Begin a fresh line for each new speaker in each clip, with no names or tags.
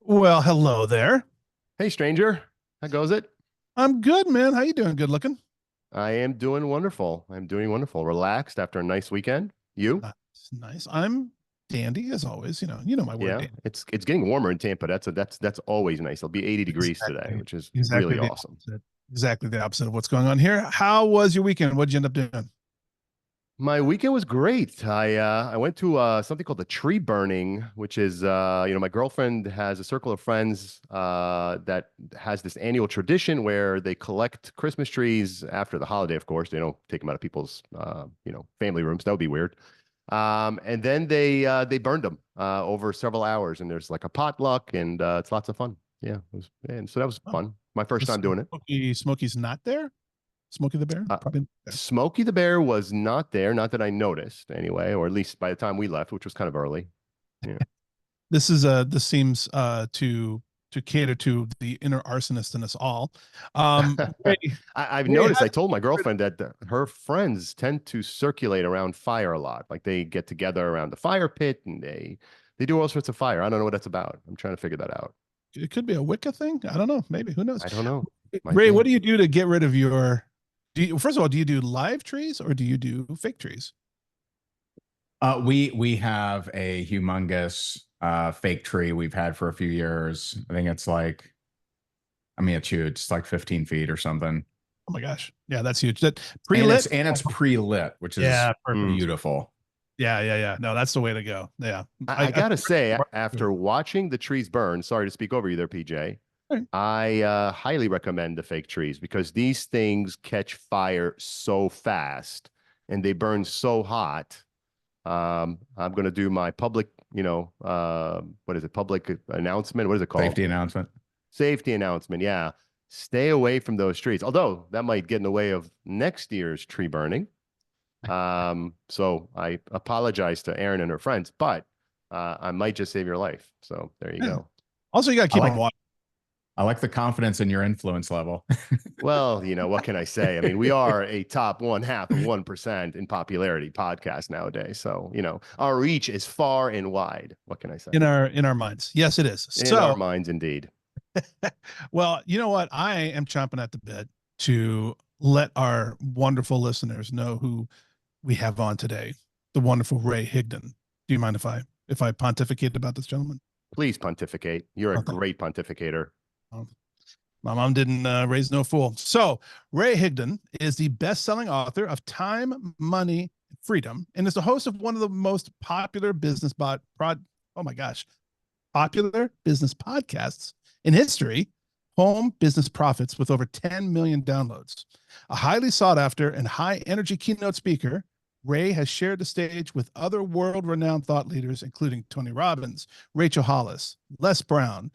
Well, hello there.
Hey, stranger. How goes it?
I'm good, man. How you doing? Good looking.
I am doing wonderful. I'm doing wonderful. Relaxed after a nice weekend. You?
Nice, nice. I'm dandy as always. You know my word,
Yeah.
dandy.
It's getting warmer in Tampa. That's always nice. It'll be 80 degrees today,
Exactly,
which is
exactly
really
the
awesome.
opposite. Exactly the opposite of what's going on here. How was your weekend? What did you end up doing?
My weekend was great. I went to something called the tree burning, which is my girlfriend has a circle of friends that has this annual tradition where they collect Christmas trees after the holiday. Of course, they don't take them out of people's family rooms. That would be weird. And then they burned them over several hours, and there's like a potluck, and it's lots of fun. And so that was
Oh,
fun. My first
was
time doing it.
Smokey's not there. Smokey the Bear,
Uh,
probably not there.
Smokey the Bear was not there, not that I noticed anyway, or at least by the time we left, which was kind of early. Yeah.
This seems to cater to the inner arsonist in us all. Ray,
I've
Ray,
noticed, I told my girlfriend that her friends tend to circulate around fire a lot. Like they get together around the fire pit and they do all sorts of fire. I don't know what that's about. I'm trying to figure that out.
it could be a Wicca thing. I don't know. Maybe, who knows?
I don't know. Might
Ray, what
be.
do you do to get rid of your first of all, do you do live trees or do you do fake trees?
We have a humongous fake tree we've had for a few years. I think it's like, I mean, it's huge. It's like 15 feet or something.
Oh my gosh. Yeah, that's huge. That
And
pre-lit?
it's pre-lit, which is
Yeah, perfect.
beautiful.
Yeah, yeah, yeah. No, that's the way to go. Yeah.
I gotta say, after watching the trees burn, sorry to speak over you there, PJ, I highly recommend the fake trees because these things catch fire so fast and they burn so hot. I'm going to do my public, what is it? Public announcement. What is it called?
Safety announcement.
Safety announcement. Yeah. Stay away from those trees. Although that might get in the way of next year's tree burning. So I apologize to Erin and her friends, but I might just save your life. So there you
Yeah.
go.
Also, you got to keep on watching.
I like the confidence in your influence level.
Well, what can I say? I mean, we are a top 1/2 of 1% in popularity podcast nowadays. So, our reach is far and wide. What can I say?
In our minds. Yes, it is.
In our minds, indeed.
Well, you know what? I am chomping at the bit to let our wonderful listeners know who we have on today, the wonderful Ray Higdon. Do you mind if I pontificate about this gentleman?
Please pontificate. You're a great pontificator.
My mom didn't raise no fool. So Ray Higdon is the best-selling author of Time, Money, Freedom, and is the host of one of the most popular popular business podcasts in history, Home Business Profits, with over 10 million downloads. A highly sought after and high energy keynote speaker, Ray has shared the stage with other world-renowned thought leaders, including Tony Robbins, Rachel Hollis, Les Brown,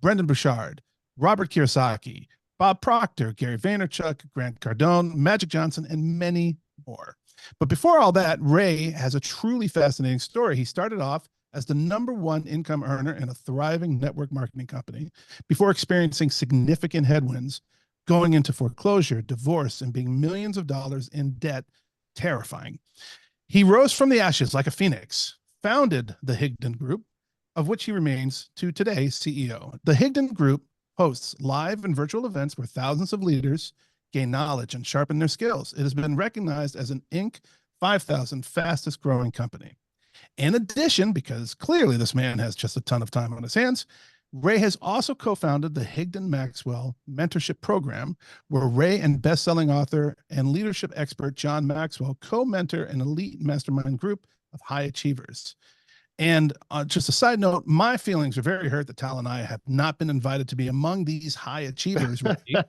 Brendan Burchard, Robert Kiyosaki, Bob Proctor, Gary Vaynerchuk, Grant Cardone, Magic Johnson, and many more. But before all that, Ray has a truly fascinating story. He started off as the #1 income earner in a thriving network marketing company before experiencing significant headwinds, going into foreclosure, divorce, and being millions of dollars in debt. Terrifying. He rose from the ashes like a phoenix, founded the Higdon Group, of which he remains to today CEO. The Higdon Group hosts live and virtual events where thousands of leaders gain knowledge and sharpen their skills. It has been recognized as an Inc. 5,000 fastest growing company. In addition, because clearly this man has just a ton of time on his hands, Ray has also co-founded the Higdon Maxwell Mentorship Program, where Ray and best-selling author and leadership expert John Maxwell co-mentor an elite mastermind group of high achievers. And just a side note, my feelings are very hurt that Tal and I have not been invited to be among these high achievers. Maybe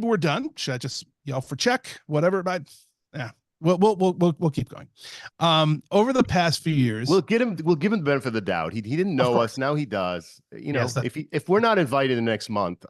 we're done. Should I just yell for check? Whatever. But yeah, we'll keep going. Over the past few years,
we'll give him the benefit of the doubt. He didn't know us. Now he does.
Yes,
if we're not invited the next month,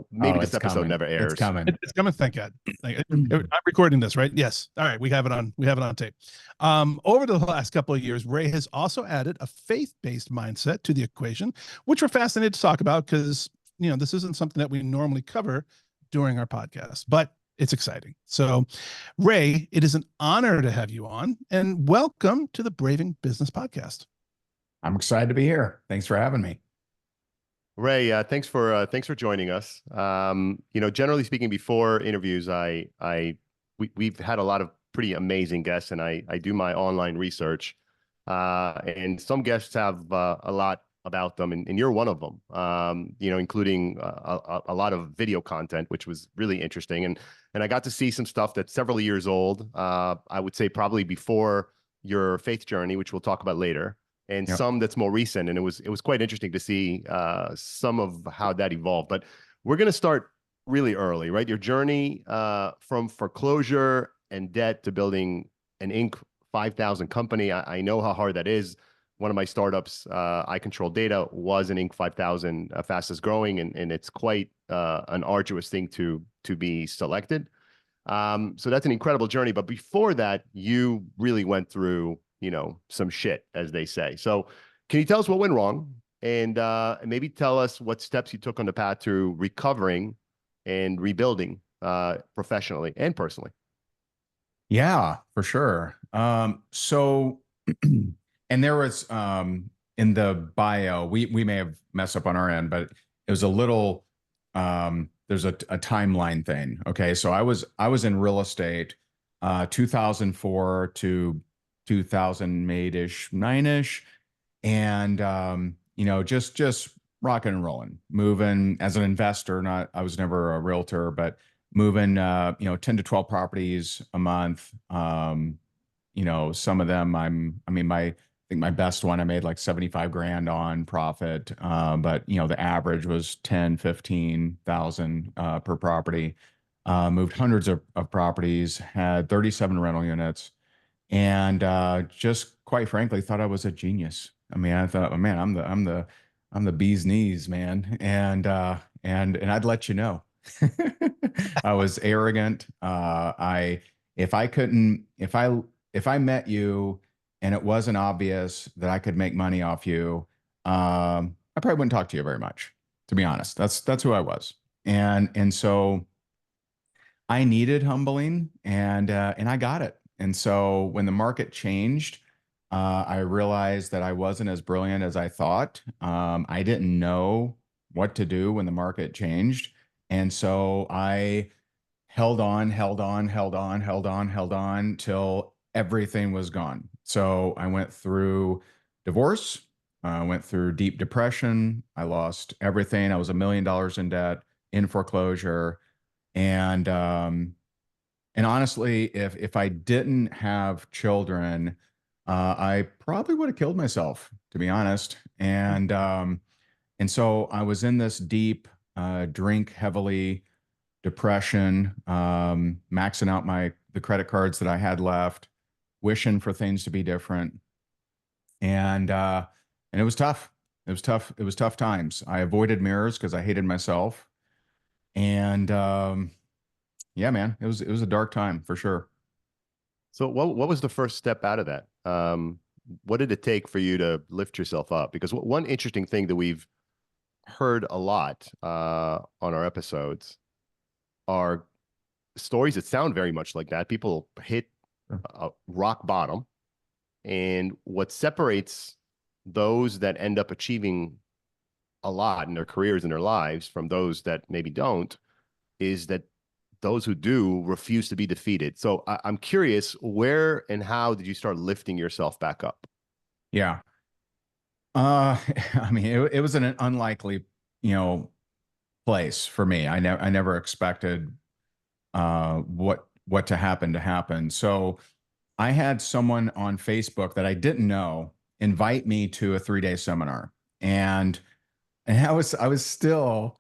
maybe this episode never airs.
It's coming.
It's coming. Thank God. I'm recording this, right? Yes. All right. We have it on tape. Over the last couple of years, Ray has also added a faith-based mindset to the equation, which we're fascinated to talk about because, this isn't something that we normally cover during our podcast, but it's exciting. So, Ray, it is an honor to have you on, and welcome to the Braving Business Podcast.
I'm excited to be here. Thanks for having me.
Ray, thanks for joining us. Generally speaking, before interviews, we've had a lot of pretty amazing guests, and I do my online research, and some guests have a lot about them, and you're one of them. Including a lot of video content, which was really interesting, and I got to see some stuff that's several years old. I would say probably before your faith journey, which we'll talk about later, and
Yep.
some that's more recent. And it was quite interesting to see some of how that evolved. But we're going to start really early, right? Your journey from foreclosure and debt to building an Inc. 5,000 company. I know how hard that is. One of my startups, I Control Data, was an Inc. 5,000 fastest growing, and it's quite an arduous thing to be selected. So that's an incredible journey. But before that, you really went through, some shit, as they say. So can you tell us what went wrong, and maybe tell us what steps you took on the path to recovering and rebuilding professionally and personally?
Yeah, for sure. So, and there was in the bio, we may have messed up on our end, but it was a little there's a timeline thing. Okay, so I was in real estate 2004 to 2008-ish, 9-ish, and just rocking and rolling, moving as an investor. Not I was never a realtor, but moving 10 to 12 properties a month. Some of them I think my best one I made like 75 grand on profit. But the average was 10, 15,000 per property. Moved hundreds of properties, had 37 rental units, and just quite frankly thought I was a genius. I mean, I thought, oh, man, I'm the bee's knees, man. And I'd let you know. I was arrogant. If I met you and it wasn't obvious that I could make money off you, I probably wouldn't talk to you very much, to be honest. That's who I was. And so I needed humbling, and I got it. And so when the market changed, I realized that I wasn't as brilliant as I thought. I didn't know what to do when the market changed. And so I held on, held on, held on, held on, held on till everything was gone. So I went through divorce. I went through deep depression. I lost everything. I was $1 million in debt, in foreclosure. And honestly, if I didn't have children, I probably would have killed myself, to be honest. And so I was in this deep, drink heavily depression, maxing out the credit cards that I had left, wishing for things to be different, and it was tough. It was tough. It was tough times. I avoided mirrors because I hated myself, and yeah, man, it was a dark time for sure.
So what was the first step out of that? What did it take for you to lift yourself up? Because one interesting thing that we've heard a lot on our episodes are stories that sound very much like that. People hit a rock bottom, and what separates those that end up achieving a lot in their careers and their lives from those that maybe don't is that those who do refuse to be defeated. So I'm curious, where and how did you start lifting yourself back up?
Yeah. I mean, it was an unlikely, place for me. I never expected what to happen. So I had someone on Facebook that I didn't know invite me to a 3-day seminar, and I was still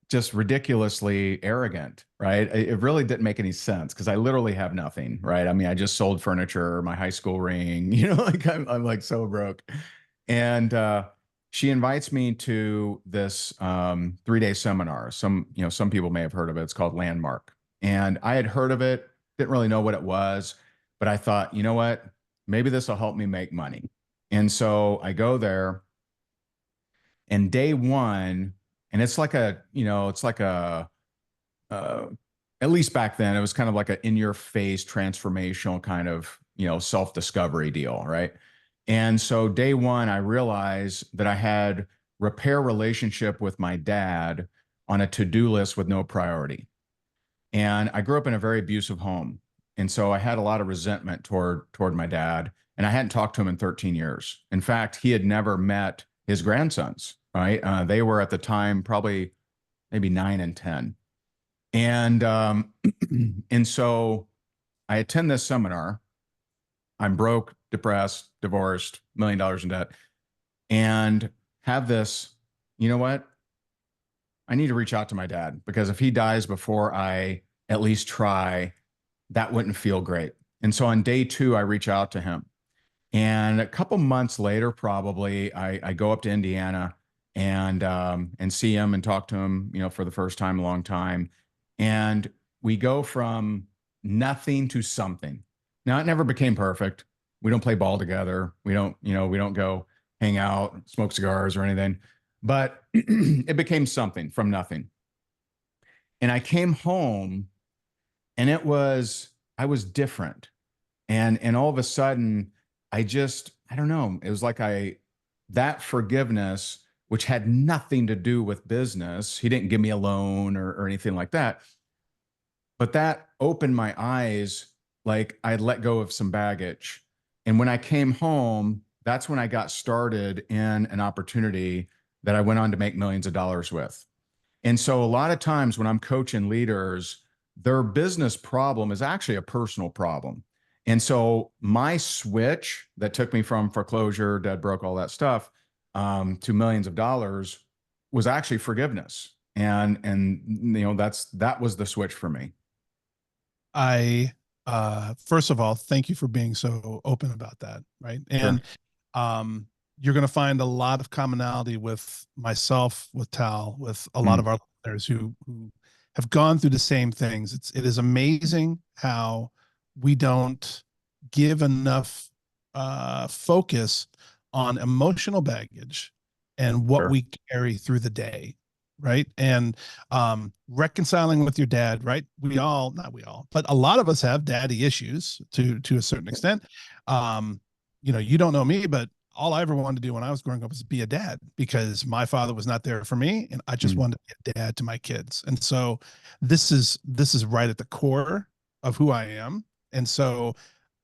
just ridiculously arrogant, right? It really didn't make any sense because I literally have nothing, right? I mean, I just sold furniture, my high school ring, like I'm like so broke. And she invites me to this 3-day seminar. Some people may have heard of it. It's called Landmark. And I had heard of it, didn't really know what it was, but I thought, you know what? Maybe this will help me make money. And so I go there, and day one, and it's like uh, at least back then, it was kind of like a in your face transformational kind of, self-discovery deal, right? And so day one, I realized that I had repair relationship with my dad on a to-do list with no priority. And I grew up in a very abusive home. And so I had a lot of resentment toward my dad. And I hadn't talked to him in 13 years. In fact, he had never met his grandsons, right? They were at the time probably maybe 9 and 10. And and so I attend this seminar. I'm broke, depressed, divorced, $1 million in debt, and have this, you know what? I need to reach out to my dad, because if he dies before I at least try, that wouldn't feel great. And so on day two, I reach out to him. And a couple months later, probably, I go up to Indiana and see him and talk to him, you know, for the first time in a long time. And we go from nothing to something. Now, it never became perfect. We don't play ball together. We don't, you know, we don't go hang out, smoke cigars or anything. But it became something from nothing. And I came home, and I was different. And all of a sudden, I don't know, it was like that forgiveness, which had nothing to do with business. He didn't give me a loan or anything like that. But that opened my eyes, like I'd let go of some baggage. And when I came home, that's when I got started in an opportunity that I went on to make millions of dollars with. And so a lot of times when I'm coaching leaders, their business problem is actually a personal problem. And so my switch that took me from foreclosure, dead broke, all that stuff, to millions of dollars was actually forgiveness. And you know, that was the switch for me.
I first of all, thank you for being so open about that, right? And you're going to find a lot of commonality with myself, with Tal, with a lot of our listeners who have gone through the same things. It is amazing how we don't give enough focus on emotional baggage and what we carry through the day, right? And reconciling with your dad, right? Not we all, but a lot of us have daddy issues to a certain extent. You know, you don't know me, but all I ever wanted to do when I was growing up was be a dad, because my father was not there for me, and I just wanted to be a dad to my kids. And so this is right at the core of who I am. And so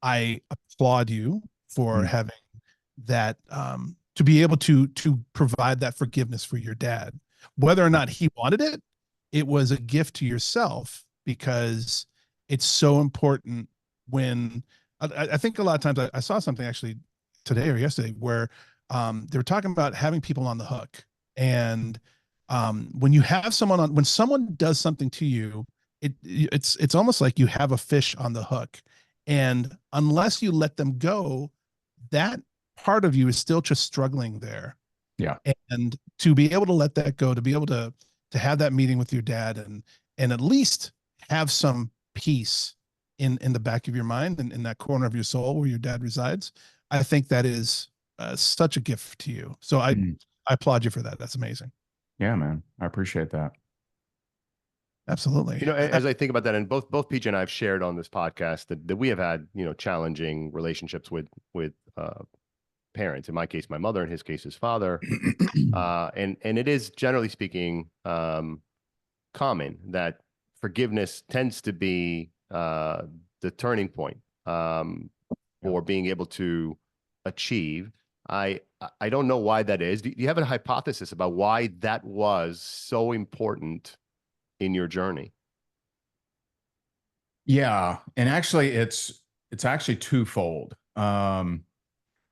I applaud you for having that, to be able to provide that forgiveness for your dad. Whether or not he wanted it, it was a gift to yourself, because it's so important. When I think a lot of times I saw something actually today or yesterday where they were talking about having people on the hook. And when you have someone on, when someone does something to you, it's almost like you have a fish on the hook. And unless you let them go, that part of you is still just struggling there.
Yeah.
And to be able to let that go, to be able to have that meeting with your dad and at least have some peace in the back of your mind and in that corner of your soul where your dad resides, I think that is such a gift to you. So I applaud you for that. That's amazing.
Yeah, man. I appreciate that.
Absolutely.
You know, as I think about that, and both PJ and I have shared on this podcast that we have had, you know, challenging relationships with parents. In my case, my mother. In his case, his father. And it is, generally speaking, common that forgiveness tends to be the turning point for being able to achieve. I don't know why that is. Do you have a hypothesis about why that was so important in your journey?
Yeah, and actually, it's actually twofold.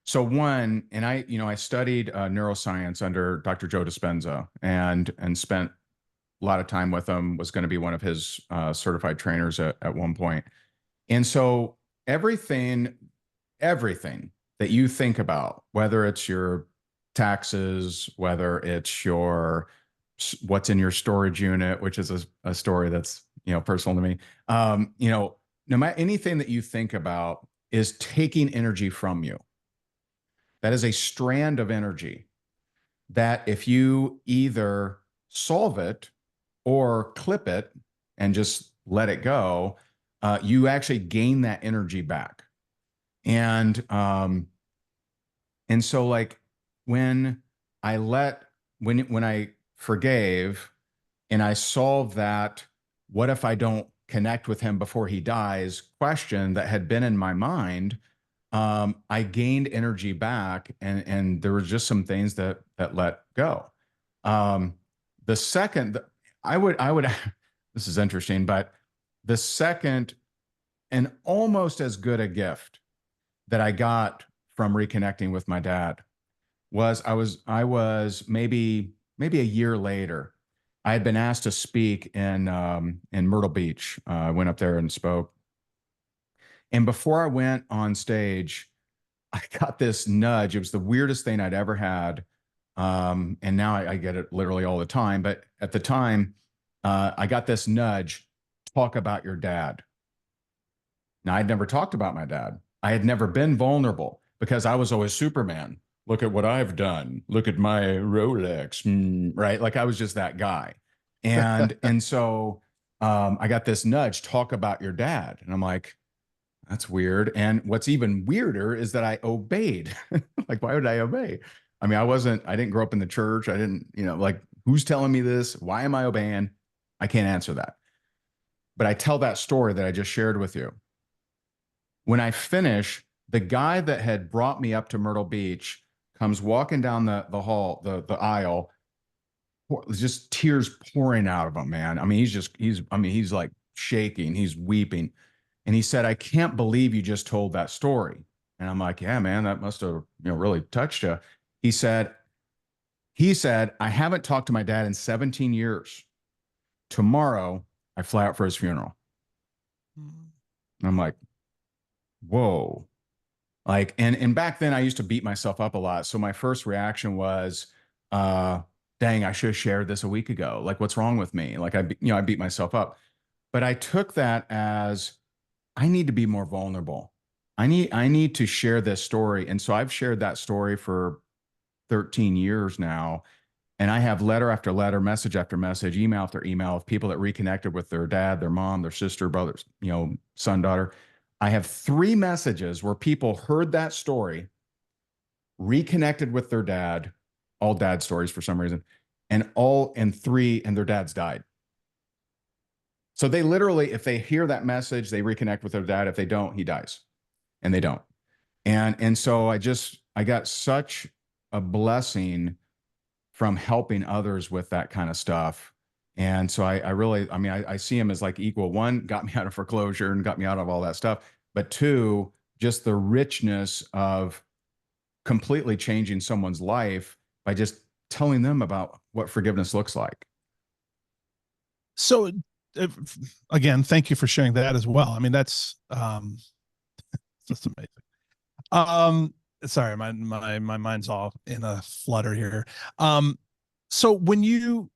So one, and I studied neuroscience under Dr. Joe Dispenza, and spent a lot of time with him. Was going to be one of his certified trainers at one point. And so everything that you think about, whether it's your taxes, whether it's what's in your storage unit, which is a story that's, you know, personal to me. You know, no matter anything that you think about is taking energy from you. That is a strand of energy that if you either solve it or clip it and just let it go, you actually gain that energy back. And And so like when I let, when I forgave and I solved that, what if I don't connect with him before he dies question that had been in my mind, I gained energy back, and there was just some things that let go. The second, I would, this is interesting, but the second and almost as good a gift that I got from reconnecting with my dad was I was maybe a year later. I had been asked to speak in Myrtle Beach. I went up there and spoke. And before I went on stage, I got this nudge. It was the weirdest thing I'd ever had. And now I get it literally all the time. But at the time, I got this nudge, talk about your dad. Now, I'd never talked about my dad. I had never been vulnerable because I was always Superman. Look at what I've done. Look at my Rolex, right? Like I was just that guy. And so I got this nudge, talk about your dad. And I'm like, that's weird. And what's even weirder is that I obeyed. Like, why would I obey? I mean, I didn't grow up in the church. I didn't, like, who's telling me this? Why am I obeying? I can't answer that. But I tell that story that I just shared with you. When I finish, the guy that had brought me up to Myrtle Beach comes walking down the hall, the aisle, just tears pouring out of him, man. I mean, he's like shaking, he's weeping. And he said, I can't believe you just told that story. And I'm like, yeah, man, that must have, really touched you. He said, I haven't talked to my dad in 17 years. Tomorrow, I fly out for his funeral. And I'm like, whoa. Like, and back then I used to beat myself up a lot. So my first reaction was, dang, I should have shared this a week ago. Like, what's wrong with me? Like, I beat myself up. But I took that as, I need to be more vulnerable. I need to share this story. And so I've shared that story for 13 years now. And I have letter after letter, message after message, email after email of people that reconnected with their dad, their mom, their sister, brothers, son, daughter. I have 3 messages where people heard that story, reconnected with their dad, all dad stories for some reason, and 3, and their dads died. So they literally, if they hear that message, they reconnect with their dad. If they don't, he dies, and they don't. And so I got such a blessing from helping others with that kind of stuff. And so I really, I see him as like equal. 1, got me out of foreclosure and got me out of all that stuff. But 2, just the richness of completely changing someone's life by just telling them about what forgiveness looks like.
So again, thank you for sharing that as well. I mean, that's just amazing. Sorry, my mind's all in a flutter here. So when you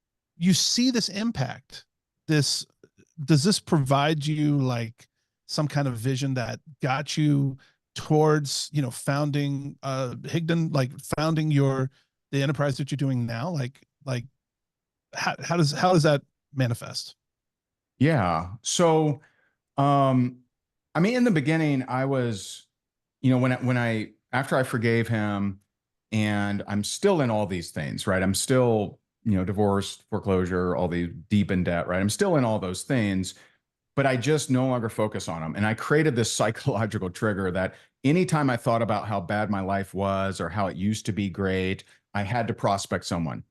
see this impact, does this provide you like some kind of vision that got you towards, founding Higdon, like founding the enterprise that you're doing now? Like how does that manifest?
Yeah. So, in the beginning, I was, after I forgave him, and I'm still in all these things, right? I'm still, divorced, foreclosure, all the deep in debt, right? I'm still in all those things, but I just no longer focus on them. And I created this psychological trigger that anytime I thought about how bad my life was or how it used to be great, I had to prospect someone.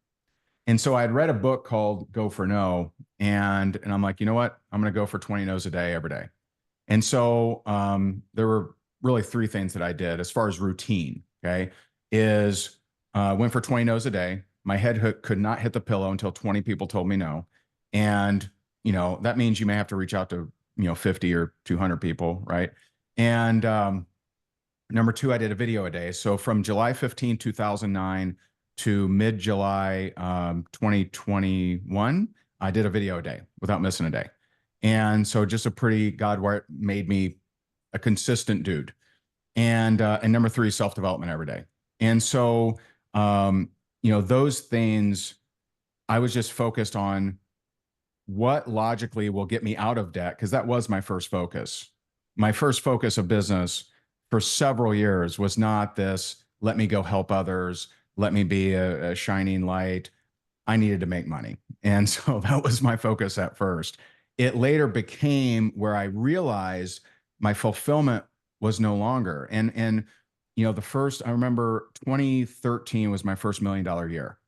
And so I had read a book called Go for No. And I'm like, you know what? I'm going to go for 20 no's a day every day. And so there were really 3 things that I did as far as routine. Okay. Is went for 20 no's a day. My head could not hit the pillow until 20 people told me no. And, that means you may have to reach out to, 50 or 200 people. Right. And number 2, I did a video a day. So from July 15, 2009 to mid-July 2021, I did a video a day without missing a day. And so just God made me a consistent dude. And number 3, self-development every day. And so, those things, I was just focused on what logically will get me out of debt, because that was my first focus. My first focus of business for several years was not this, let me go help others, let me be a shining light. I needed to make money. And so that was my focus at first. It later became where I realized my fulfillment was no longer. And I remember 2013 was my first $1 million year.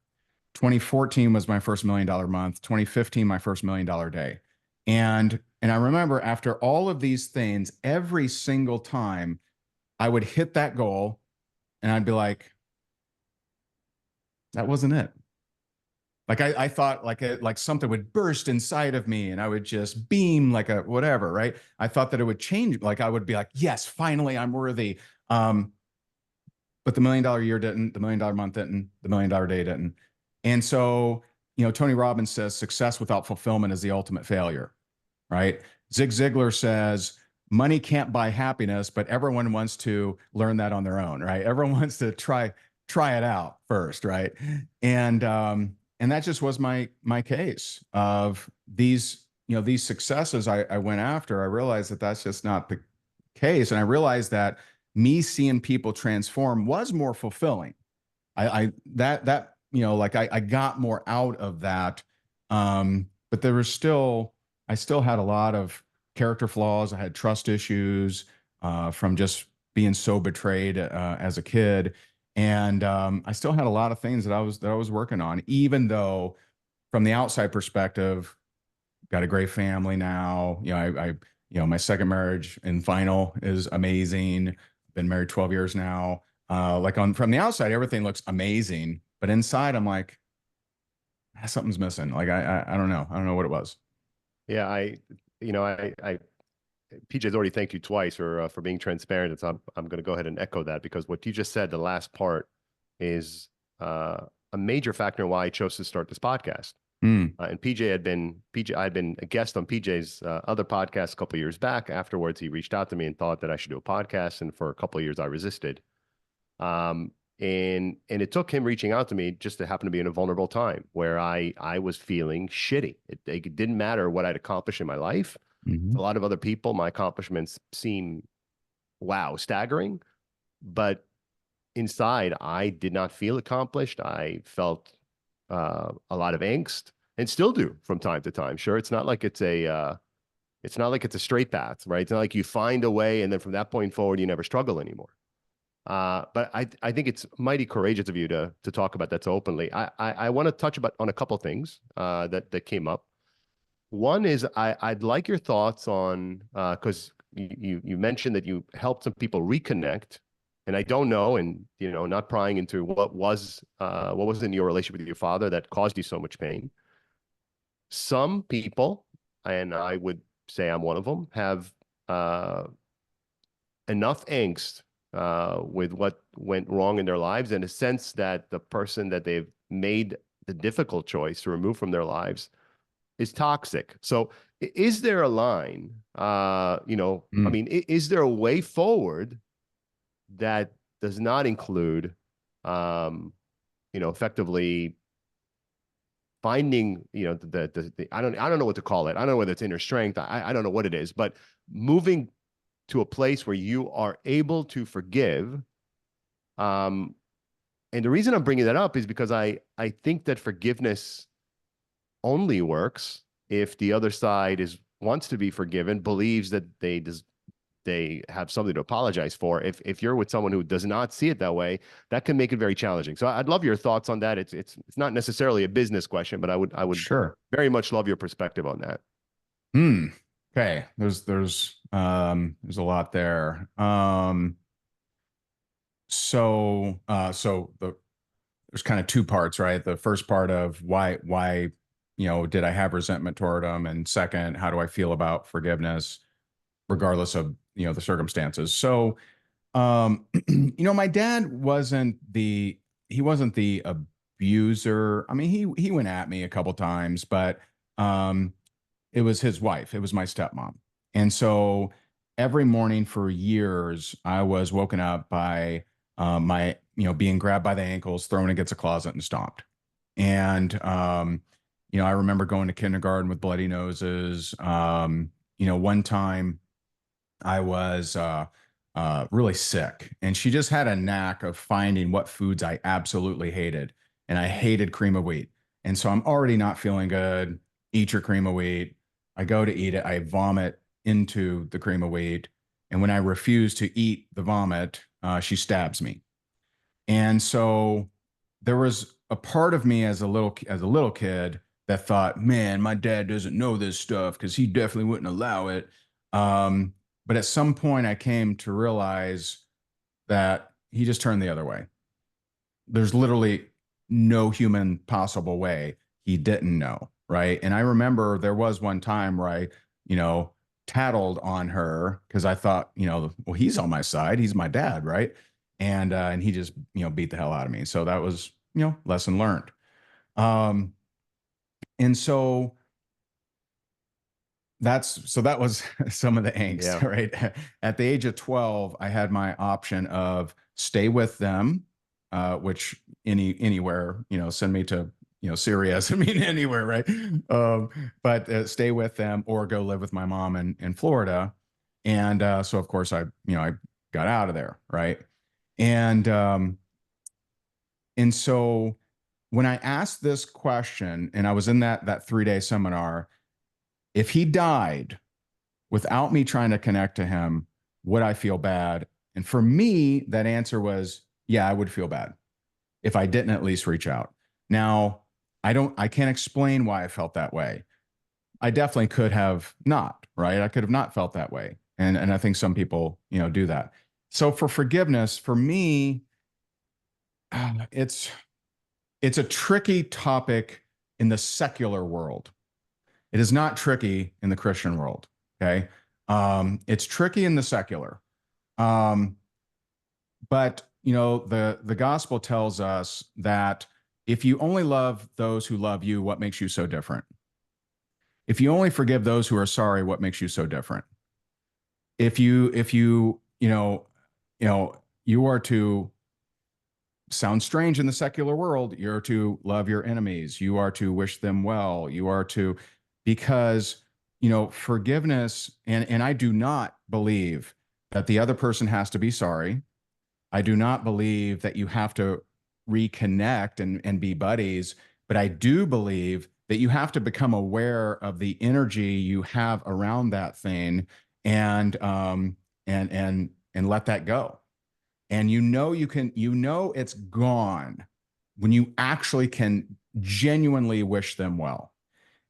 2014 was my first $1 million month. 2015, my first $1 million day. And I remember after all of these things, every single time I would hit that goal and I'd be like, that wasn't it. Like I thought like something would burst inside of me and I would just beam like a whatever, right? I thought that it would change. Like I would be like, yes, finally I'm worthy. But the $1 million year didn't, the $1 million month didn't, the $1 million day didn't. And so, Tony Robbins says success without fulfillment is the ultimate failure, right? Zig Ziglar says money can't buy happiness, but everyone wants to learn that on their own, right? Everyone wants to try it out first, right? And that just was my case of these successes I went after. I realized that that's just not the case, and I realized that me seeing people transform was more fulfilling. I got more out of that. But there was I still had a lot of character flaws. I had trust issues from just being so betrayed as a kid. And I still had a lot of things that I was working on, even though from the outside perspective, got a great family now. My second marriage and final is amazing. Been married 12 years now. From the outside, everything looks amazing, but inside I'm like, something's missing. Like, I don't know. I don't know what it was.
Yeah. PJ's already thanked you twice for being transparent. And so I'm going to go ahead and echo that, because what you just said, the last part, is a major factor in why I chose to start this podcast. And I had been a guest on PJ's other podcast a couple of years back. Afterwards, he reached out to me and thought that I should do a podcast. And for a couple of years, I resisted. And it took him reaching out to me just to happen to be in a vulnerable time where I was feeling shitty. It didn't matter what I'd accomplished in my life.
Mm-hmm.
A lot of other people, my accomplishments seem, wow, staggering. But inside, I did not feel accomplished. I felt a lot of angst, and still do from time to time. Sure, it's not like it's a straight path, right? It's not like you find a way and then from that point forward you never struggle anymore. But I think it's mighty courageous of you to talk about that so openly. I want to touch on a couple of things that came up. One is I'd like your thoughts on because you mentioned that you helped some people reconnect. And I don't know, and not prying into what was in your relationship with your father that caused you so much pain. Some people, and I would say I'm one of them, have enough angst with what went wrong in their lives, and a sense that the person that they've made the difficult choice to remove from their lives is toxic. So, is there a line? I mean, is there a way forward that does not include, effectively finding, the I don't know what to call it. I don't know whether it's inner strength. I don't know what it is, but moving to a place where you are able to forgive. And the reason I'm bringing that up is because I think that forgiveness only works if the other side wants to be forgiven, believes that they have something to apologize for. If you're with someone who does not see it that way, that can make it very challenging. So I'd love your thoughts on that. It's not necessarily a business question, but I would
Sure.
very much love your perspective on that.
Okay. There's a lot there. There's kind of two parts, right? The first part of why did I have resentment toward them? And second, how do I feel about forgiveness, regardless of, the circumstances? So, my dad wasn't the abuser. I mean, he went at me a couple times, but, it was his wife. It was my stepmom. And so every morning for years, I was woken up by, being grabbed by the ankles, thrown against a closet and stomped. And, I remember going to kindergarten with bloody noses. One time I was really sick. And she just had a knack of finding what foods I absolutely hated. And I hated cream of wheat. And so I'm already not feeling good. Eat your cream of wheat. I go to eat it. I vomit into the cream of wheat. And when I refuse to eat the vomit, she stabs me. And so there was a part of me as a little kid that thought, man, my dad doesn't know this stuff because he definitely wouldn't allow it. But at some point, I came to realize that he just turned the other way. There's literally no human possible way he didn't know, right? And I remember there was one time where I, you know, tattled on her because I thought, you know, well, he's on my side, he's my dad, right? And he just, you know, beat the hell out of me. So that was, you know, lesson learned. Um, and so that was some of the angst,
Yeah.
right? At the age of 12, I had my option of stay with them, which anywhere, you know, send me to, you know, Syria, I mean, anywhere, right? But stay with them or go live with my mom in Florida. And so of course I got out of there, right? And and so when I asked this question, and I was in that 3-day seminar, if he died without me trying to connect to him, would I feel bad? And for me, that answer was, yeah, I would feel bad if I didn't at least reach out. Now, I can't explain why I felt that way. I definitely could have not, right? I could have not felt that way. And I think some people, you know, do that. So for forgiveness, for me, it's a tricky topic in the secular world. It is not tricky in the Christian world. Okay. It's tricky in the secular. But you know, the gospel tells us that if you only love those who love you, what makes you so different? If you only forgive those who are sorry, what makes you so different? If you you are to sounds strange in the secular world. You're to love your enemies. You are to wish them well. You are to, because, you know, forgiveness, and I do not believe that the other person has to be sorry. I do not believe that you have to reconnect and be buddies, but I do believe that you have to become aware of the energy you have around that thing and let that go. And you know it's gone when you actually can genuinely wish them well.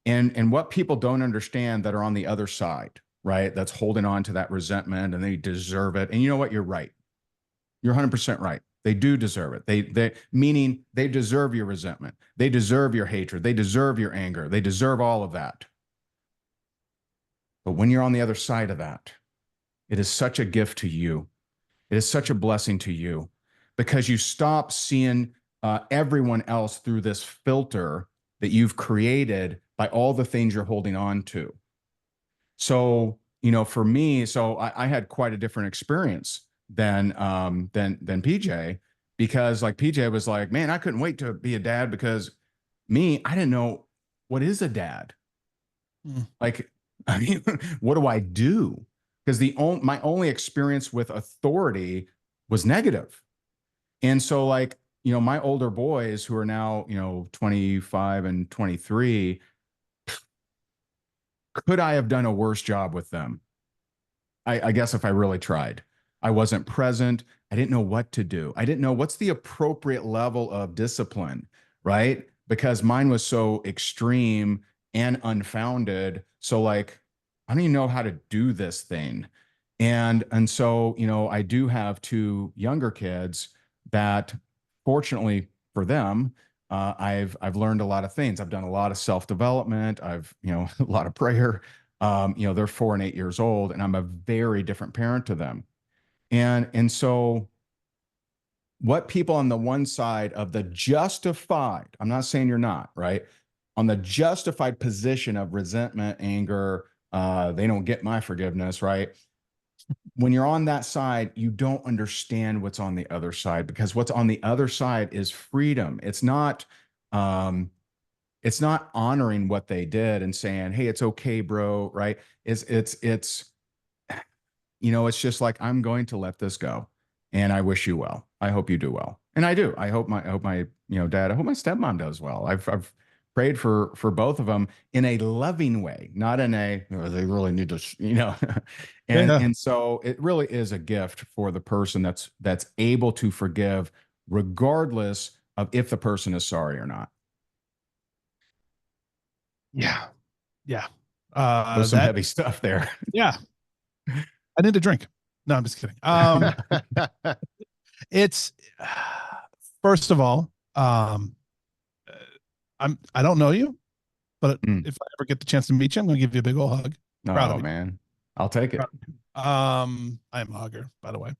And what people don't understand that are on the other side, right? That's holding on to that resentment and they deserve it. And you know what? You're right. You're 100% right. They do deserve it. They meaning they deserve your resentment. They deserve your hatred. They deserve your anger. They deserve all of that. But when you're on the other side of that, it is such a gift to you. It is such a blessing to you because you stop seeing everyone else through this filter that you've created by all the things you're holding on to. So, you know, for me, so I had quite a different experience than PJ, because like PJ was like, man, I couldn't wait to be a dad because I didn't know what is a dad. Like, I mean, what do I do? Because my only experience with authority was negative. And so, like, you know, my older boys who are now, you know, 25 and 23, could I have done a worse job with them? I guess if I really tried. I wasn't present. I didn't know what to do. I didn't know what's the appropriate level of discipline, right? Because mine was so extreme and unfounded. So like, I don't even know how to do this thing. And so, you know, I do have two younger kids that fortunately for them, I've learned a lot of things. I've done a lot of self-development. I've, you know, a lot of prayer. You know, they're 4 and 8 years old, and I'm a very different parent to them. And so what people on the one side of the justified, I'm not saying you're not, right? On the justified position of resentment, anger, they don't get my forgiveness, right? When you're on that side, you don't understand what's on the other side, because what's on the other side is freedom. Um, it's not honoring what they did and saying, hey, it's okay, bro, right? It's you know, it's just like, I'm going to let this go. And I wish you well. I hope you do well. And I do. I hope my, you know, dad, I hope my stepmom does well. I've prayed for both of them in a loving way, not in a, oh, they really need to, you know.
Yeah.
And so it really is a gift for the person that's able to forgive regardless of if the person is sorry or not.
Yeah. Yeah.
There's some heavy stuff there.
Yeah. I need a drink. No, I'm just kidding. It's first of all, I don't know you, but
Mm.
if I ever get the chance to meet you, I'm gonna give you a big old hug. Proud of
Oh
you.
man, I'll take it.
I am a hugger, by the way.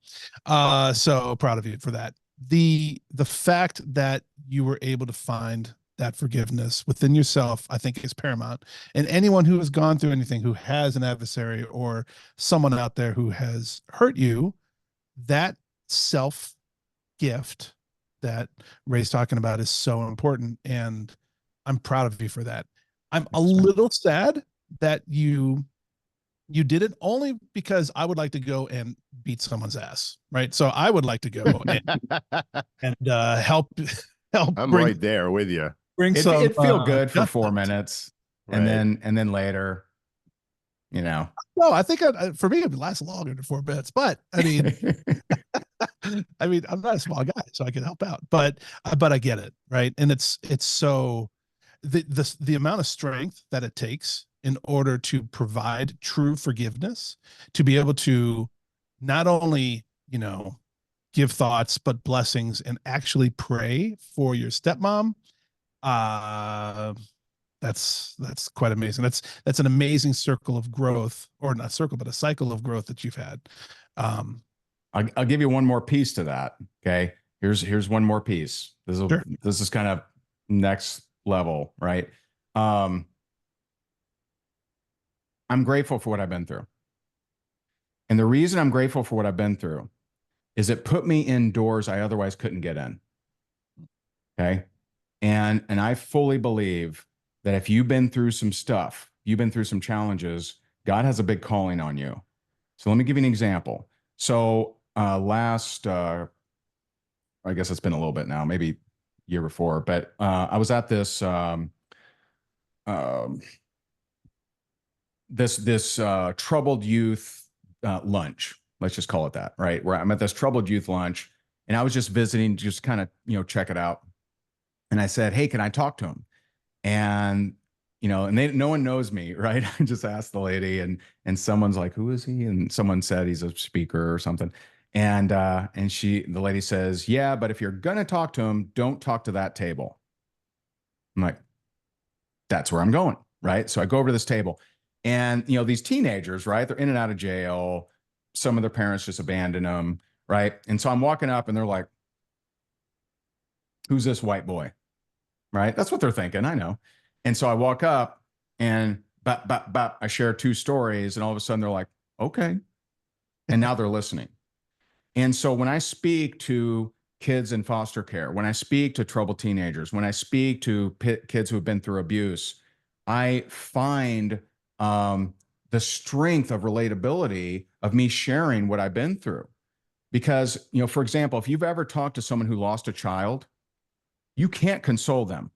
So proud of you for that. The fact that you were able to find that forgiveness within yourself, I think, is paramount. And anyone who has gone through anything, who has an adversary or someone out there who has hurt you, that self gift that Ray's talking about is so important. And I'm proud of you for that. I'm a little sad that you did it only because I would like to go and beat someone's ass, right? So I would like to go and help
I'm
bring
right there with you.
some
It'd feel good for
justice.
4 minutes,
Right.
and then later, you know.
No, I think for me it would last longer than 4 minutes, but I mean, I'm not a small guy, so I can help out. But I get it, right? And it's so the amount of strength that it takes in order to provide true forgiveness, to be able to not only, you know, give thoughts but blessings and actually pray for your stepmom. Uh that's quite amazing. That's an amazing circle of growth, or not circle, but a cycle of growth that you've had. Um,
I'll give you one more piece to that. Okay, here's one more piece.
sure.
This is kind of next level, right? I'm grateful for what I've been through, and the reason I'm grateful for what I've been through is it put me in doors I otherwise couldn't get in. Okay, and I fully believe that if you've been through some stuff, you've been through some challenges, God has a big calling on you. So let me give you an example. So last, I guess it's been a little bit now, maybe year before, but I was at this um, this troubled youth lunch. Let's just call it that, right? Where I'm at this troubled youth lunch, and I was just visiting, just kind of check it out. And I said, "Hey, can I talk to him?" And no one knows me, right? I just asked the lady, and someone's like, "Who is he?" And someone said he's a speaker or something. And the lady says, "Yeah, but if you're gonna talk to him, don't talk to that table." I'm like, "That's where I'm going," right? So I go over to this table, and these teenagers, right? They're in and out of jail. Some of their parents just abandon them, right? And so I'm walking up, and they're like, "Who's this white boy?" Right? That's what they're thinking. I know. And so I walk up and I share two stories, and all of a sudden they're like, okay. And now they're listening. And so when I speak to kids in foster care, when I speak to troubled teenagers, when I speak to kids who have been through abuse, I find the strength of relatability of me sharing what I've been through. Because, for example, if you've ever talked to someone who lost a child, you can't console them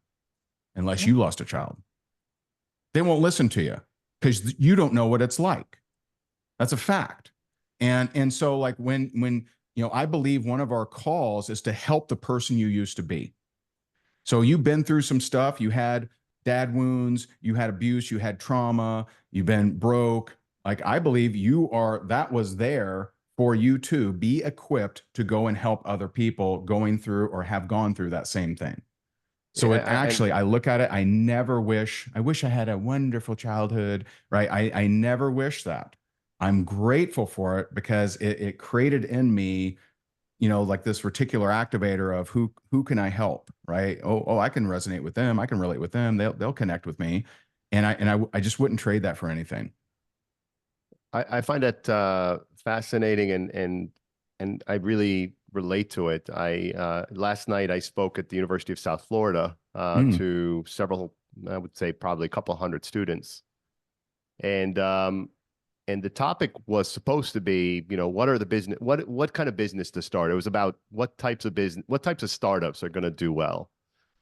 unless you lost a child. They won't listen to you because you don't know what it's like. That's a fact. And so like when I believe one of our calls is to help the person you used to be. So you've been through some stuff. You had dad wounds, you had abuse, you had trauma, you've been broke. Like I believe that was there for you to be equipped to go and help other people going through or have gone through that same thing. So I look at it, I wish I had a wonderful childhood, right? I never wish that. I'm grateful for it because it created in me, like this reticular activator of who can I help, right? Oh, I can resonate with them. I can relate with them. They'll connect with me. And I just wouldn't trade that for anything.
I find that fascinating, and I really relate to it. Last night I spoke at the University of South Florida to several, I would say probably a couple hundred students, and And the topic was supposed to be, what are the business, what kind of business to start? It was about what types of startups are going to do well.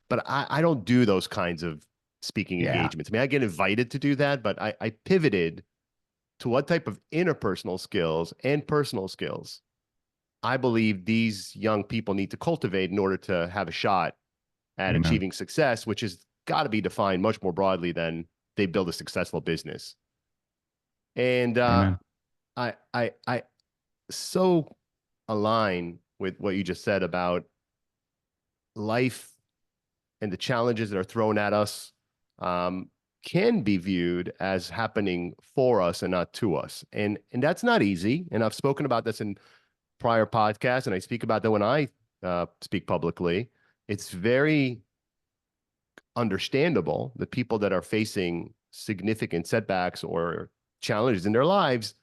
But I don't do those kinds of speaking engagements. I mean, I get invited to do that, but I pivoted to what type of interpersonal skills and personal skills I believe these young people need to cultivate in order to have a shot at
Amen.
achieving success, which has got to be defined much more broadly than they build a successful business. And I so align with what you just said about life and the challenges that are thrown at us can be viewed as happening for us and not to us. And that's not easy. And I've spoken about this in prior podcasts, and I speak about that when I speak publicly. It's very understandable that people that are facing significant setbacks or challenges in their lives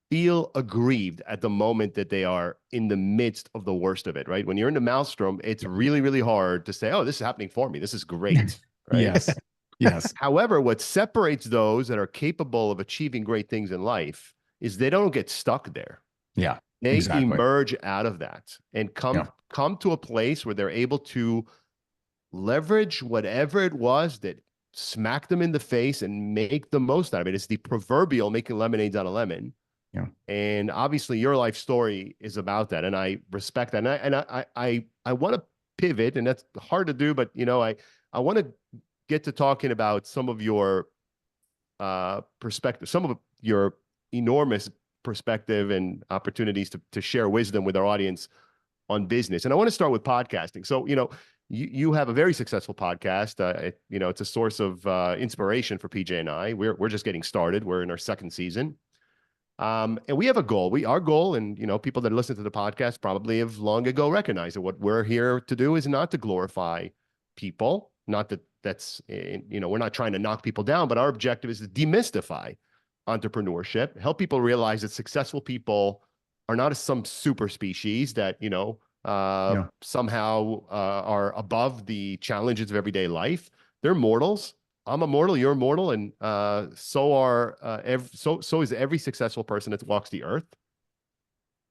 feel aggrieved at the moment that they are in the midst of the worst of it, right? When you're in the maelstrom, it's really, really hard to say, oh, this is happening for me. This is great, right?
Yes. Yes.
However, what separates those that are capable of achieving great things in life is they don't get stuck there.
Yeah.
They
exactly.
emerge out of that and come to a place where they're able to leverage whatever it was that smacked them in the face and make the most out of it. It's the proverbial making lemonades out of lemon.
Yeah.
And obviously your life story is about that. And I respect that. And I want to pivot, and that's hard to do, but I want to get to talking about some of your perspective, some of your enormous perspective and opportunities to share wisdom with our audience on business. And I want to start with podcasting. So, you have a very successful podcast. It's a source of inspiration for PJ and I. We're just getting started. We're in our second season. And we have a goal. Our goal, and people that listen to the podcast probably have long ago recognized that what we're here to do is not to glorify people. Not that we're not trying to knock people down, but our objective is to demystify entrepreneurship, help people realize that successful people are not some super species that somehow are above the challenges of everyday life. They're mortals. I'm a mortal, you're a mortal, and so is every successful person that walks the earth.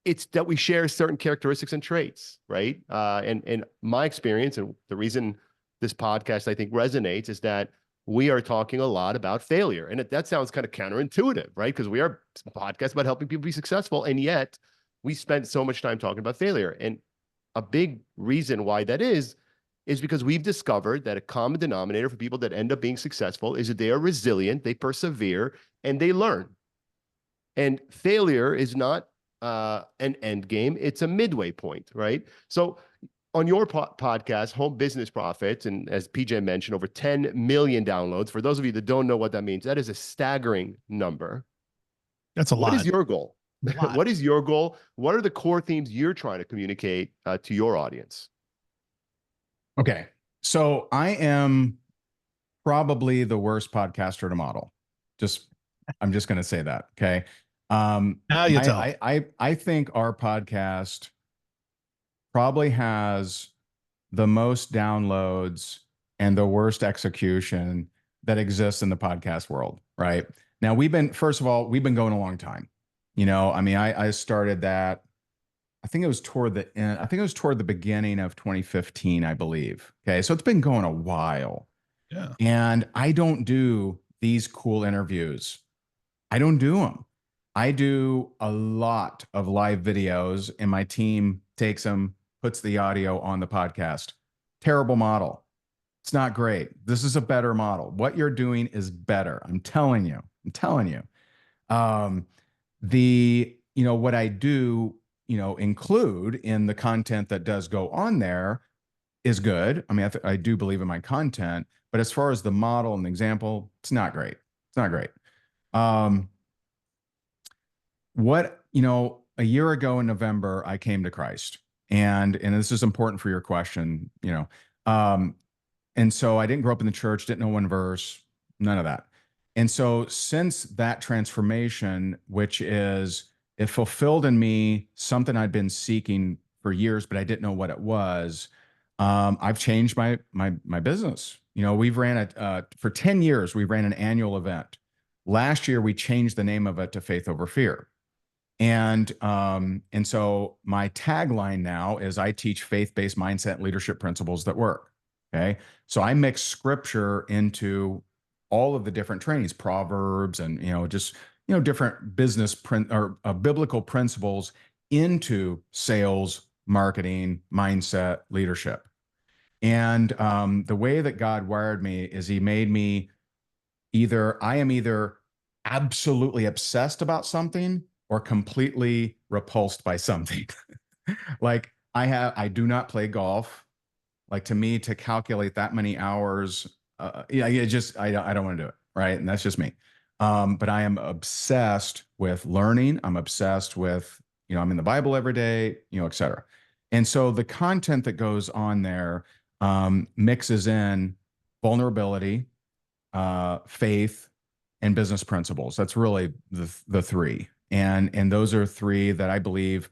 It's that we share certain characteristics and traits, right? And my experience, and the reason this podcast I think resonates, is that we are talking a lot about failure, and that sounds kind of counterintuitive, right? Because we are a podcast about helping people be successful, and yet we spend so much time talking about failure. And a big reason why that is because we've discovered that a common denominator for people that end up being successful is that they are resilient, they persevere, and they learn. And failure is not an end game, it's a midway point, right? So on your podcast, Home Business Profits, and as PJ mentioned, over 10 million downloads. For those of you that don't know what that means, that is a staggering number.
That's a lot.
What is your goal? What is your goal? What are the core themes you're trying to communicate to your audience?
Okay. So I am probably the worst podcaster to model. I'm just going to say that. Okay.
Now you tell.
I think our podcast probably has the most downloads and the worst execution that exists in the podcast world. Right now, first of all, we've been going a long time. I started that. I think it was toward the end. I think it was toward the beginning of 2015, I believe. Okay. So it's been going a while.
Yeah.
And I don't do these cool interviews. I don't do them. I do a lot of live videos, and my team takes them, puts the audio on the podcast. Terrible model. It's not great. This is a better model. What you're doing is better. I'm telling you. What I do, include in the content that does go on there is good. I mean, I do believe in my content, but as far as the model and the example, it's not great. It's not great. A year ago in November, I came to Christ, and this is important for your question, and so I didn't grow up in the church, didn't know one verse, none of that. And so since that transformation, which is, it fulfilled in me something I'd been seeking for years, but I didn't know what it was. I've changed my business. We've ran for 10 years. We ran an annual event Last year, we changed the name of it to Faith Over Fear. And so my tagline now is I teach faith-based mindset leadership principles that work. Okay. So I mix scripture into all of the different trainings, Proverbs, and, just, different business biblical principles into sales, marketing, mindset, leadership. And the way that God wired me is he made me I am either absolutely obsessed about something or completely repulsed by something. Like I do not play golf. Like, to me, to calculate that many hours, I don't want to do it. Right. And that's just me. But I am obsessed with learning. I'm obsessed with, I'm in the Bible every day, et cetera. And so the content that goes on there mixes in vulnerability, faith, and business principles. That's really the three. And those are three that I believe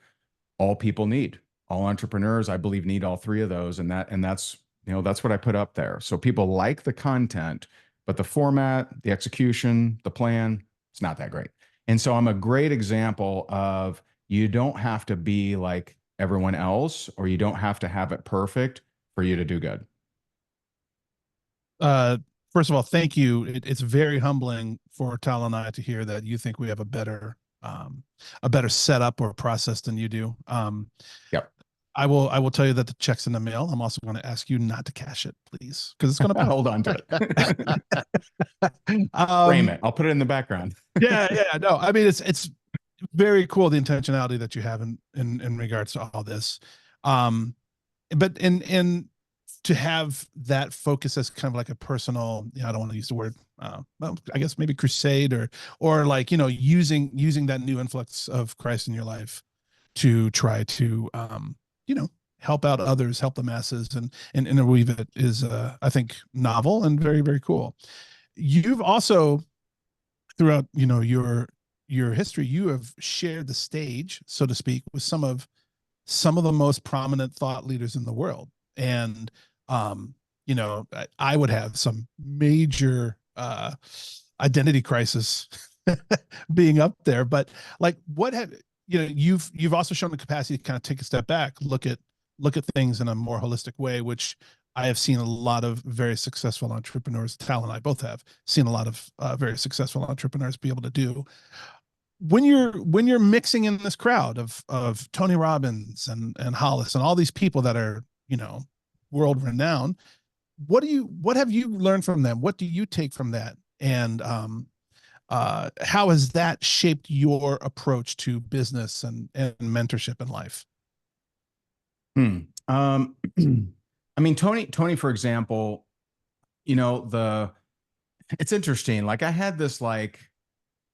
all people need. All entrepreneurs, I believe, need all three of those. And that's what I put up there. So people like the content, but the format, the execution, the plan, it's not that great. And so I'm a great example of, you don't have to be like everyone else, or you don't have to have it perfect for you to do good.
First of all, thank you. It's very humbling for Tal and I to hear that you think we have a better setup or process than you do.
Yep.
I will tell you that the check's in the mail. I'm also going to ask you not to cash it, please, because it's going to
hold on to it. Frame it. I'll put it in the background.
Yeah. No, I mean, it's very cool, the intentionality that you have in regards to all this. But in to have that focus as kind of like a personal, I don't want to use the word, well, I guess maybe crusade, or like, using that new influx of Christ in your life to try to, help out others, help the masses, and interweave it is, I think, novel and very, very cool. You've also, throughout, your history, you have shared the stage, so to speak, with some of the most prominent thought leaders in the world. And, I would have some major, identity crisis being up there, but like, you've also shown the capacity to kind of take a step back, look at things in a more holistic way, which I have seen a lot of very successful entrepreneurs. Tal and I both have seen a lot of very successful entrepreneurs be able to do. When you're mixing in this crowd of Tony Robbins and Hollis and all these people that are, world renowned, what have you learned from them? What do you take from that? And how has that shaped your approach to business and mentorship in life?
I mean, Tony, for example, it's interesting. Like, I had this like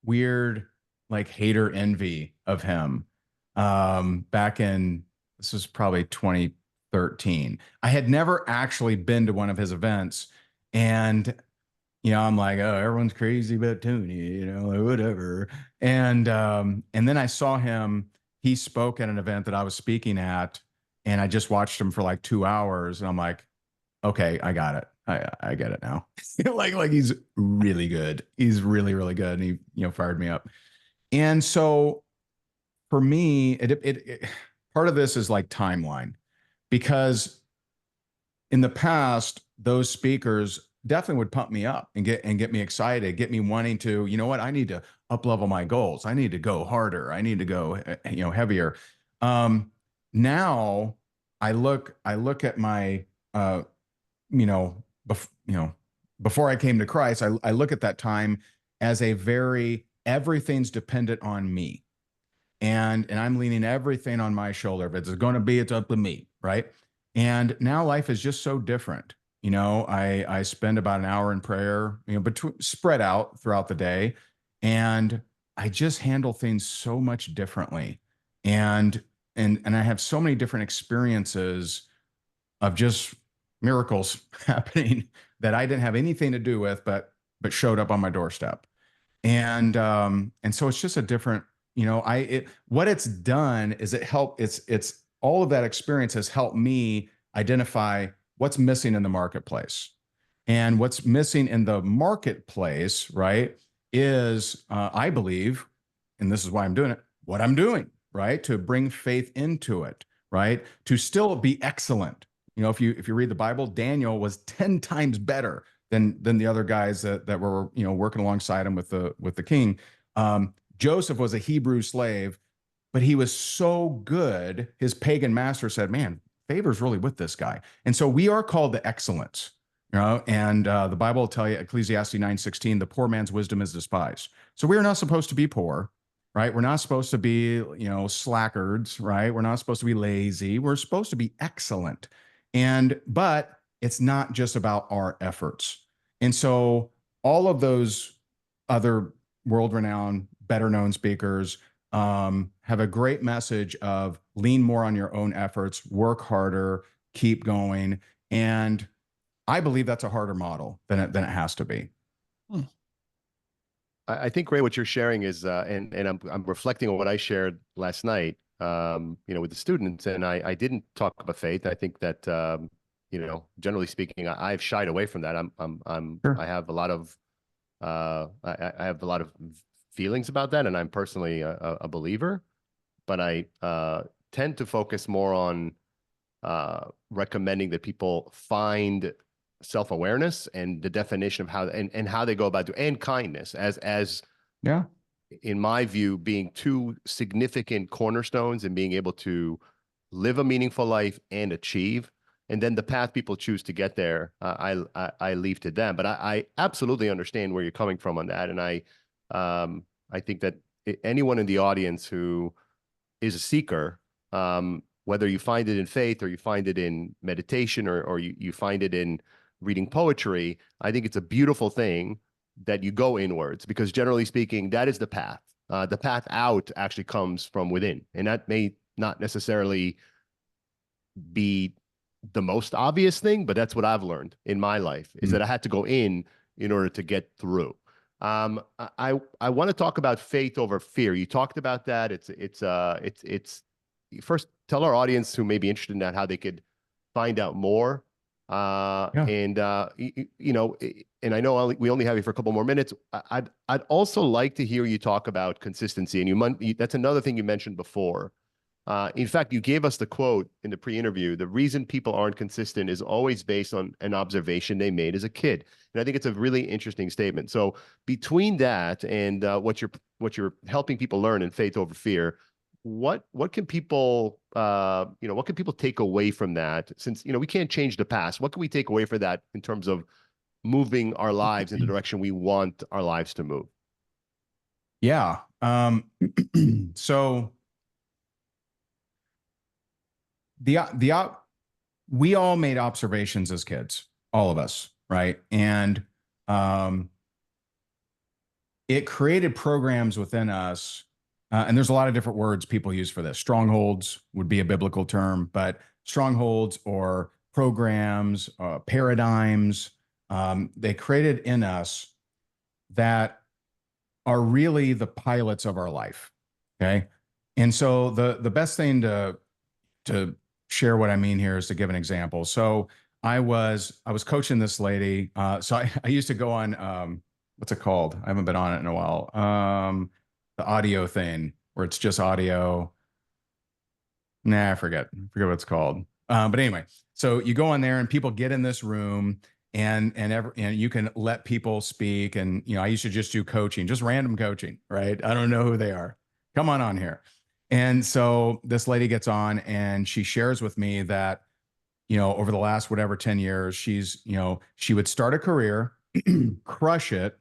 weird, like, hater envy of him back in, this was probably 2013. I had never actually been to one of his events, and I'm like, oh, everyone's crazy about Tony, like, whatever. And then I saw him. He spoke at an event that I was speaking at, and I just watched him for like 2 hours, and I'm like, okay, I got it. I get it now. like he's really good. He's really, really good, and he fired me up. And so for me, it part of this is like timeline, because in the past, those speakers definitely would pump me up and get me excited, get me wanting to, I need to up level my goals. I need to go harder. I need to go, heavier. Now I look at my, before I came to Christ, I look at that time as a very, everything's dependent on me. And I'm leaning everything on my shoulder. If it's going to be, it's up to me. Right. And now life is just so different. I spend about an hour in prayer, spread out throughout the day, and I just handle things so much differently. And I have so many different experiences of just miracles happening that I didn't have anything to do with, but showed up on my doorstep. And so it's just a different, what it's done is it's all of that experience has helped me identify what's missing in the marketplace. And what's missing in the marketplace, right, is, I believe, and this is why I'm doing it, what I'm doing, right? To bring faith into it, right? To still be excellent. You know, if you read the Bible, Daniel was 10 times better than the other guys that were, you know, working alongside him with the king. Joseph was a Hebrew slave, but he was so good, his pagan master said, man, favor's really with this guy. And so we are called to excellence, you know, and the Bible will tell you, Ecclesiastes 9:16, the poor man's wisdom is despised. So we are not supposed to be poor, right? We're not supposed to be, you know, slackers, right? We're not supposed to be lazy. We're supposed to be excellent. But it's not just about our efforts. And so all of those other world-renowned, better-known speakers have a great message of lean more on your own efforts, work harder, keep going. And I believe that's a harder model than it has to be.
I think, Ray, what you're sharing is, and I'm reflecting on what I shared last night, you know, with the students, and I didn't talk about faith. I think that, you know, generally speaking, I've shied away from that.
Sure.
I have a lot of, I have a lot of feelings about that, and I'm personally a believer, but I tend to focus more on recommending that people find self-awareness and the definition of how and how they go about doing, and kindness as
Yeah.
in my view, being two significant cornerstones in being able to live a meaningful life and achieve. And then the path people choose to get there, I leave to them. But I absolutely understand where you're coming from on that, and I think that anyone in the audience who is a seeker, whether you find it in faith or you find it in meditation or you find it in reading poetry, I think it's a beautiful thing that you go inwards, because generally speaking, that is the path. The path out actually comes from within, and that may not necessarily be the most obvious thing, but that's what I've learned in my life, is that I had to go in order to get through. I want to talk about faith over fear. You talked about that. It's first, tell our audience who may be interested in that how they could find out more. And you know, and I know we only have you for a couple more minutes. I'd also like to hear you talk about consistency. And that's another thing you mentioned before. In fact, you gave us the quote in the pre-interview: the reason people aren't consistent is always based on an observation they made as a kid. And I think it's a really interesting statement. So between that and what you're helping people learn in Faith Over Fear, what can people you know, what can people take away from that? Since, you know, we can't change the past, what can we take away from that in terms of moving our lives in the direction we want our lives to move?
Yeah. So we all made observations as kids, all of us, right? And it created programs within us. And there's a lot of different words people use for this. Strongholds would be a biblical term, but strongholds or programs, paradigms, they created in us that are really the pilots of our life. Okay. And so the best thing to share what I mean here is to give an example. So I was coaching this lady. So I used to go on, what's it called? I haven't been on it in a while. The audio thing where it's just audio. Nah, I forget what it's called. But anyway, so you go on there and people get in this room and you can let people speak. And, you know, I used to just do coaching, just random coaching, right? I don't know who they are. Come on here. And so this lady gets on and she shares with me that, you know, over the last, whatever, 10 years, she's, you know, she would start a career, crush it.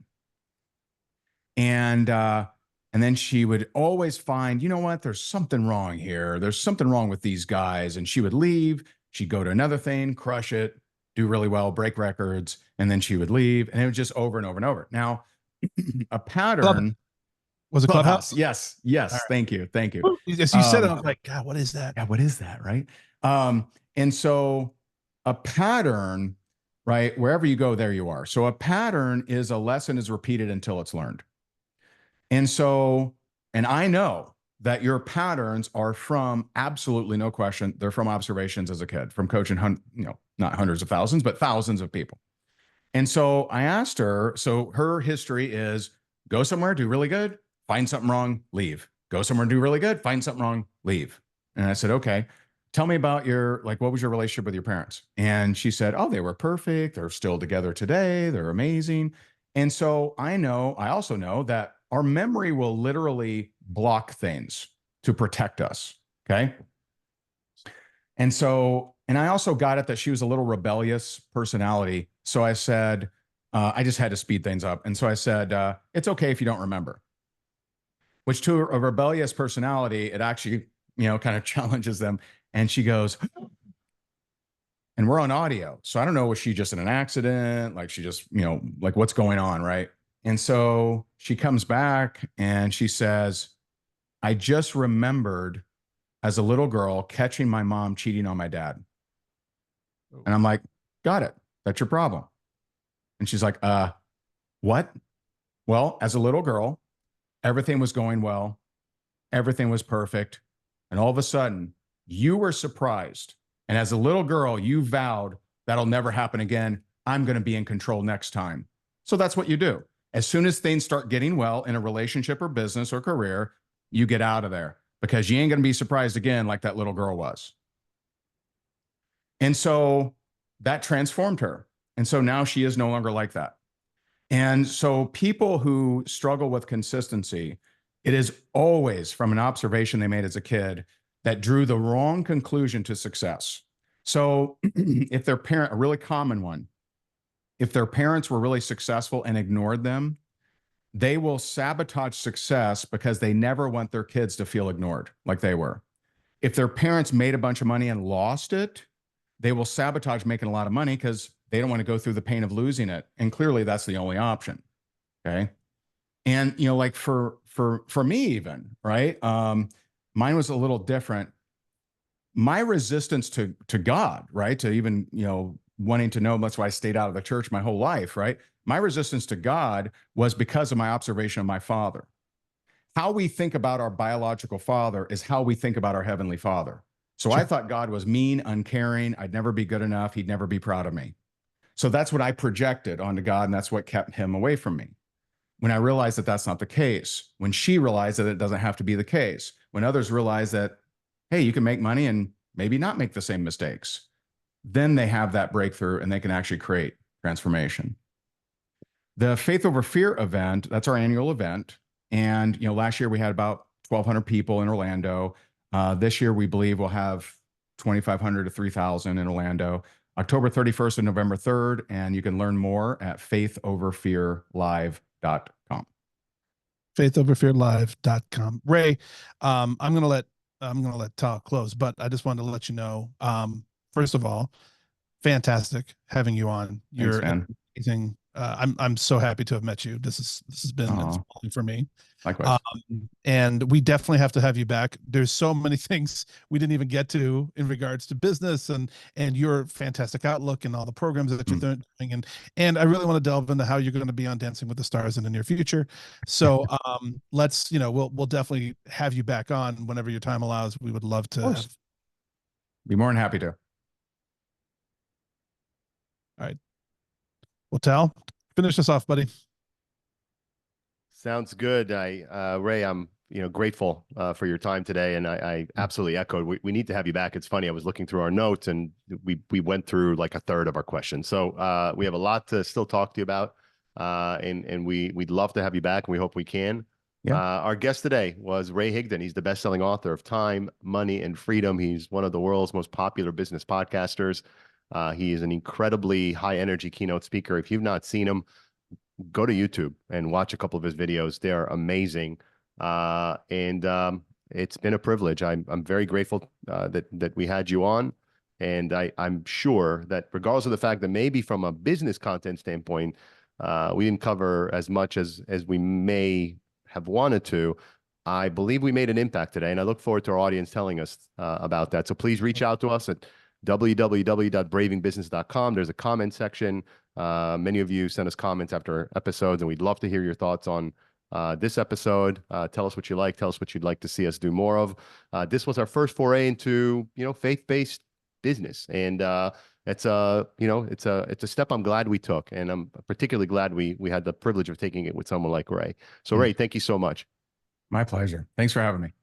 And then she would always find, you know what, there's something wrong here. There's something wrong with these guys. And she would leave, she'd go to another thing, crush it, do really well, break records. And then she would leave, and it was just over and over and over. Now, a pattern.
Was it Clubhouse?
Yes.
Right.
Thank you.
As you said it, I was like, God, what is that?
Yeah, what is that, right? And so a pattern, right, wherever you go, there you are. So a pattern is a lesson is repeated until it's learned. And so, and I know that your patterns are from, absolutely no question, they're from observations as a kid, from coaching, you know, not hundreds of thousands, but thousands of people. And so I asked her, so her history is Go somewhere, do really good, find something wrong, leave. Go somewhere, do really good, find something wrong, leave. And I said, okay, tell me about what was your relationship with your parents? And she said, oh, they were perfect. They're still together today. They're amazing. And so I also know that our memory will literally block things to protect us. Okay. And I also got it that she was a little rebellious personality. So I said, I just had to speed things up. And so I said, it's okay if you don't remember, which to a rebellious personality, it actually, kind of challenges them. And she goes, and we're on audio. So I don't know, was she just in an accident? Like she just, like what's going on, right? And so she comes back and she says, I just remembered as a little girl catching my mom cheating on my dad. And I'm like, got it. That's your problem. And she's like, what? Well, as a little girl, everything was going well. Everything was perfect. And all of a sudden, you were surprised. And as a little girl, you vowed that'll never happen again. I'm going to be in control next time. So that's what you do. As soon as things start getting well in a relationship or business or career, you get out of there because you ain't going to be surprised again like that little girl was. And so that transformed her. And so now she is no longer like that. And so people who struggle with consistency, it is always from an observation they made as a kid that drew the wrong conclusion to success. So if their parent, a really common one, if their parents were really successful and ignored them, they will sabotage success because they never want their kids to feel ignored like they were. If their parents made a bunch of money and lost it, they will sabotage making a lot of money because they don't want to go through the pain of losing it. And clearly that's the only option. Okay. And, like for me even, right. Mine was a little different. My resistance to God, right. To even, wanting to know, that's why I stayed out of the church my whole life. Right. My resistance to God was because of my observation of my father. How we think about our biological father is how we think about our heavenly father. So sure. I thought God was mean, uncaring. I'd never be good enough. He'd never be proud of me. So that's what I projected onto God, and that's what kept him away from me. When I realized that that's not the case, when she realized that it doesn't have to be the case, when others realize that, hey, you can make money and maybe not make the same mistakes, then they have that breakthrough and they can actually create transformation. The Faith Over Fear event, that's our annual event. And, last year we had about 1,200 people in Orlando. This year we believe we'll have 2,500 to 3,000 in Orlando. October 31st and November 3rd, and you can learn more at faithoverfearlive.com.
faithoverfearlive.com. Ray, I'm gonna let Tal close, but I just wanted to let you know, first of all, fantastic having you on. You're amazing. I'm so happy to have met you. This has been inspiring for me.
Likewise.
And we definitely have to have you back. There's so many things we didn't even get to in regards to business and your fantastic outlook and all the programs that you're doing. And I really want to delve into how you're going to be on Dancing with the Stars in the near future. So let's, we'll definitely have you back on whenever your time allows. We would love to
be more than happy to.
All right. Well, Tal, finish us off, buddy.
Sounds good. Ray, I'm grateful for your time today, and I absolutely echoed. We need to have you back. It's funny. I was looking through our notes, and we went through like a third of our questions. So we have a lot to still talk to you about, and we'd love to have you back, and we hope we can. Yeah. Our guest today was Ray Higdon. He's the best-selling author of Time, Money, and Freedom. He's one of the world's most popular business podcasters. He is an incredibly high-energy keynote speaker. If you've not seen him, go to YouTube and watch a couple of his videos. They are amazing. And it's been a privilege. I'm very grateful that we had you on. And I'm sure that regardless of the fact that maybe from a business content standpoint, we didn't cover as much as we may have wanted to, I believe we made an impact today. And I look forward to our audience telling us about that. So please reach out to us at www.bravingbusiness.com. There's a comment section. Many of you send us comments after episodes, and we'd love to hear your thoughts on this episode. Tell us what you like. Tell us what you'd like to see us do more of. This was our first foray into, faith-based business. And it's a, you know, it's a step I'm glad we took. And I'm particularly glad we had the privilege of taking it with someone like Ray. So
Yeah.
Ray, thank you so much.
My pleasure. Thanks for having me.